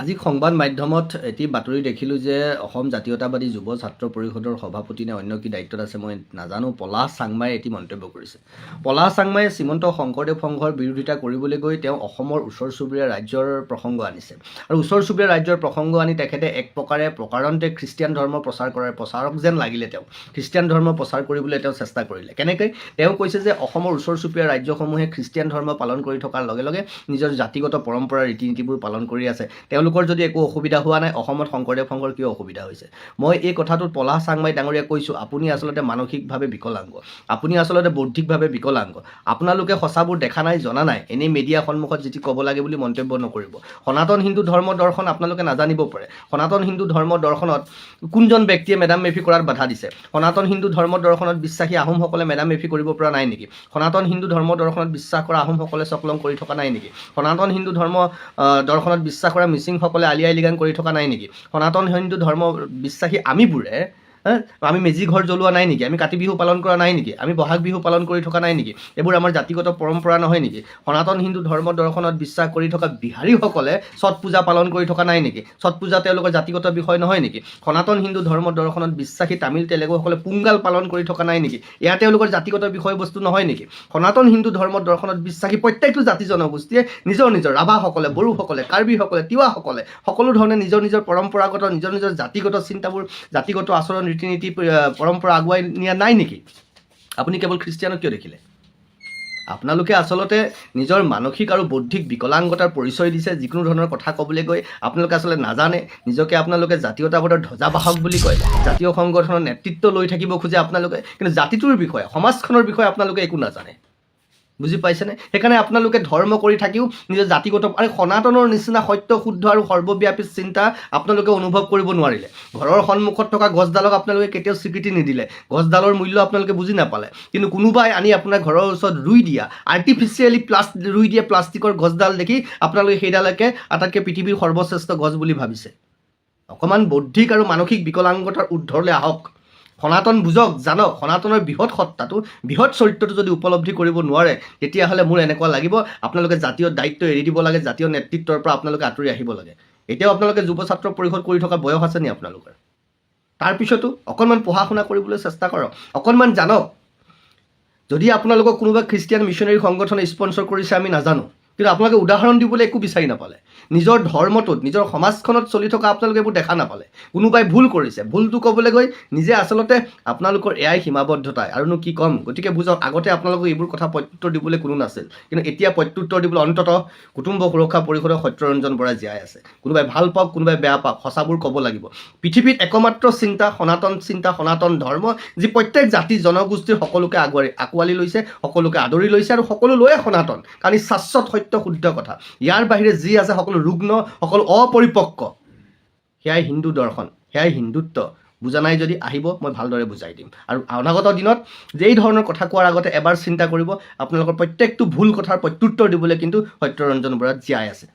আজি সংবাদ মাধ্যমত এটি বাতৰি দেখিলোঁ যে অসম জাতীয়তাবাদী যুৱ ছাত্ৰ পৰিষদৰ সভাপতি নে অন্য কি দায়িত্বত আছে মই নাজানো, পলাশ চাংমাই এটি মন্তব্য কৰিছে। পলাশ চাংমাই শ্ৰীমন্ত শংকৰদেৱ সংঘৰ বিৰোধিতা কৰিবলৈ গৈ তেওঁ অসমৰ ওচৰ চুবুৰীয়া ৰাজ্যৰ প্ৰসংগ আনিছে আৰু ওচৰ চুবুৰীয়া ৰাজ্যৰ প্ৰসংগ আনি তেখেতে এক প্ৰকাৰে প্ৰকাৰন্তে খ্ৰীষ্টিয়ান ধৰ্ম প্ৰচাৰ কৰাৰ প্ৰচাৰক যেন লাগিলে। তেওঁ খ্ৰীষ্টিয়ান ধৰ্ম প্ৰচাৰ কৰিবলৈ তেওঁ চেষ্টা কৰিলে। কেনেকৈ? তেওঁ কৈছে যে অসমৰ ওচৰ চুবুৰীয়া ৰাজ্যসমূহে খ্ৰীষ্টিয়ান ধৰ্ম পালন কৰি থকাৰ লগে লগে নিজৰ জাতিগত পৰম্পৰা ৰীতি নীতিবোৰ পালন কৰি আছে। তেওঁলোকৰ যদি একো অসুবিধা হোৱা নাই, অসমত শংকৰদেৱ সংঘৰ কিয় অসুবিধা হৈছে? মই এই কথাটোত পলাশ চাংমাই ডাঙৰীয়াক কৈছোঁ, আপুনি আচলতে মানসিকভাৱে বিকলাংগ, আপুনি আচলতে বৌদ্ধিকভাৱে বিকলাংগ। আপোনালোকে সঁচাবোৰ দেখা নাই, জনা নাই, এনেই মিডিয়া সন্মুখত যি ক'ব লাগে বুলি মন্তব্য নকৰিব। সনাতন হিন্দু ধৰ্ম দৰ্শন আপোনালোকে নাজানিব পাৰে। সনাতন হিন্দু ধৰ্ম দৰ্শনত কোনজন ব্যক্তিয়ে মেডাম মেফি কৰাত বাধা দিছে? সনাতন হিন্দু ধৰ্ম দৰ্শনত বিশ্বাসী আহোমসকলে মেডাম মেফি কৰিব পৰা নাই নেকি? সনাতন হিন্দু ধৰ্ম দৰ্শনত বিশ্বাস কৰা আহোমসকলে চকলং কৰি থকা নাই নেকি? সনাতন হিন্দু ধৰ্ম দৰ্শনত বিশ্বাস কৰা মিচিংসকলে আলি আই লৃগাং কৰি থকা নাই নেকি? সনাতন হিন্দু ধৰ্ম বিশ্বাসী আমিবোৰে আমি মেজি ঘৰ জ্বলোৱা নাই নেকি? আমি কাতি বিহু পালন কৰা নাই নেকি? আমি বহাগ বিহু পালন কৰি থকা নাই নেকি? এইবোৰ আমাৰ জাতিগত পৰম্পৰা নহয় নেকি? সনাতন হিন্দু ধৰ্ম দৰ্শনত বিশ্বাস কৰি থকা বিহাৰীসকলে ছট পূজা পালন কৰি থকা নাই নেকি? ছট পূজা তেওঁলোকৰ জাতিগত বিষয় নহয় নেকি? সনাতন হিন্দু ধৰ্ম দৰ্শনত বিশ্বাসী তামিল তেলেগুসকলে পোংগাল পালন কৰি থকা নাই নেকি? এয়া তেওঁলোকৰ জাতিগত বিষয়বস্তু নহয় নেকি? সনাতন হিন্দু ধৰ্ম দৰ্শনত বিশ্বাসী প্ৰত্যেকটো জাতি জনগোষ্ঠীয়ে নিজৰ নিজৰ ৰাভাসকলে, বড়োসকলে, কাৰ্বিসকলে, তিৱাসকলে সকলো ধৰণে নিজৰ নিজৰ পৰম্পৰাগত নিজৰ নিজৰ জাতিগত চিন্তাবোৰ, জাতিগত আচৰণ ৰীতি নীতি পৰম্পৰা আগুৱাই নিয়া নাই নেকি? আপুনি কেৱল খ্ৰীষ্টিয়ানক কিয় দেখিলে? আপোনালোকে আচলতে নিজৰ মানসিক আৰু বৌদ্ধিক বিকলাংগতাৰ পৰিচয় দিছে। যিকোনো ধৰণৰ কথা ক'বলৈ গৈ আপোনালোকে আচলতে নাজানে। নিজকে আপোনালোকে জাতীয়তাবাদৰ ধ্বজাবাহক বুলি কয়, জাতীয় সংগঠনৰ নেতৃত্ব লৈ থাকিব খোজে আপোনালোকে, কিন্তু জাতিটোৰ বিষয়ে, সমাজখনৰ বিষয়ে আপোনালোকে একো নাজানে। বুজি পাইছেনে? সেইকাৰণে আপোনালোকে ধৰ্ম কৰি থাকিও নিজৰ জাতিগত আৰু সনাতনৰ নিচিনা সত্য শুদ্ধ আৰু সৰ্বব্যাপী চিন্তা আপোনালোকে অনুভৱ কৰিব নোৱাৰিলে। ঘৰৰ সন্মুখত থকা গছডালক আপোনালোকে কেতিয়াও স্বীকৃতি নিদিলে, গছডালৰ মূল্য আপোনালোকে বুজি নাপালে। কিন্তু কোনোবাই আনি আপোনাৰ ঘৰৰ ওচৰত ৰুই দিয়া, আৰ্টিফিচিয়েলি ৰুই দিয়া প্লাষ্টিকৰ গছডাল দেখি আপোনালোকে সেইডালকে আটাইতকৈ পৃথিৱীৰ সৰ্বশ্ৰেষ্ঠ গছ বুলি ভাবিছে। অকণমান বৌদ্ধিক আৰু মানসিক বিকলাংগতাৰ উৰ্ধলৈ আহক। সনাতন বুজক, জানক। সনাতনৰ বৃহৎ সত্তাটো, বৃহৎ চৰিত্ৰটো যদি উপলব্ধি কৰিব নোৱাৰে, তেতিয়াহ'লে মোৰ এনেকুৱা লাগিব আপোনালোকে জাতীয় দায়িত্ব এৰি দিব লাগে, জাতীয় নেতৃত্বৰ পৰা আপোনালোকে আঁতৰি আহিব লাগে। এতিয়াও আপোনালোকে যুৱ ছাত্ৰ পৰিষদ কৰি থকা বয়স আছে নি আপোনালোকৰ? তাৰপিছতো অকণমান পঢ়া শুনা কৰিবলৈ চেষ্টা কৰক, অকণমান জানক। যদি আপোনালোকক কোনোবা খ্ৰীষ্টিয়ান মিছনেৰী সংগঠনে স্পন্সৰ কৰিছে আমি নাজানো, কিন্তু আপোনালোকে উদাহৰণ দিবলৈ একো বিচাৰি নাপালে। নিজৰ ধৰ্মটোত, নিজৰ সমাজখনত চলি থকা আপোনালোকে এইবোৰ দেখা নাপালে। কোনোবাই ভুল কৰিছে, ভুলটো ক'বলৈ গৈ নিজে আচলতে আপোনালোকৰ এয়াই সীমাবদ্ধতাই, আৰুনো কি ক'ম। গতিকে বুজক, আগতে আপোনালোকক এইবোৰ কথা প্ৰত্যুত্তৰ দিবলৈ কোনো নাছিল, কিন্তু এতিয়া প্ৰত্যুত্তৰ দিবলৈ অন্ততঃ কুটুম্ব সুৰক্ষা পৰিষদৰ সত্যৰঞ্জন বৰাই জীয়াই আছে। কোনোবাই ভাল পাওক, কোনোবাই বেয়া পাওক, সঁচাবোৰ ক'ব লাগিব। পৃথিৱীত একমাত্ৰ চিন্তা, সনাতন ধৰ্ম, যি প্ৰত্যেক জাতি জনগোষ্ঠীৰ সকলোকে আঁকোৱালি লৈছে, সকলোকে আদৰি লৈছে আৰু সকলোলৈয়ে সনাতন, কাৰণ ই শাশ্বত সত্য শুদ্ধ কথা। ইয়াৰ বাহিৰে যি আছে সকলো ৰুগ্ন, সকলো অপৰিপক্ক। সেয়াই হিন্দু দৰ্শন, সেয়াই হিন্দুত্ব। বুজা নাই যদি আহিব, মই ভালদৰে বুজাই দিম। আৰু অনাগত দিনত যে এই ধৰণৰ কথা কোৱাৰ আগতে এবাৰ চিন্তা কৰিব, আপোনালোকৰ প্ৰত্যেকটো ভুল কথাৰ প্ৰত্যুত্তৰ দিবলৈ কিন্তু সত্যৰঞ্জন বৰা জীয়াই আছে।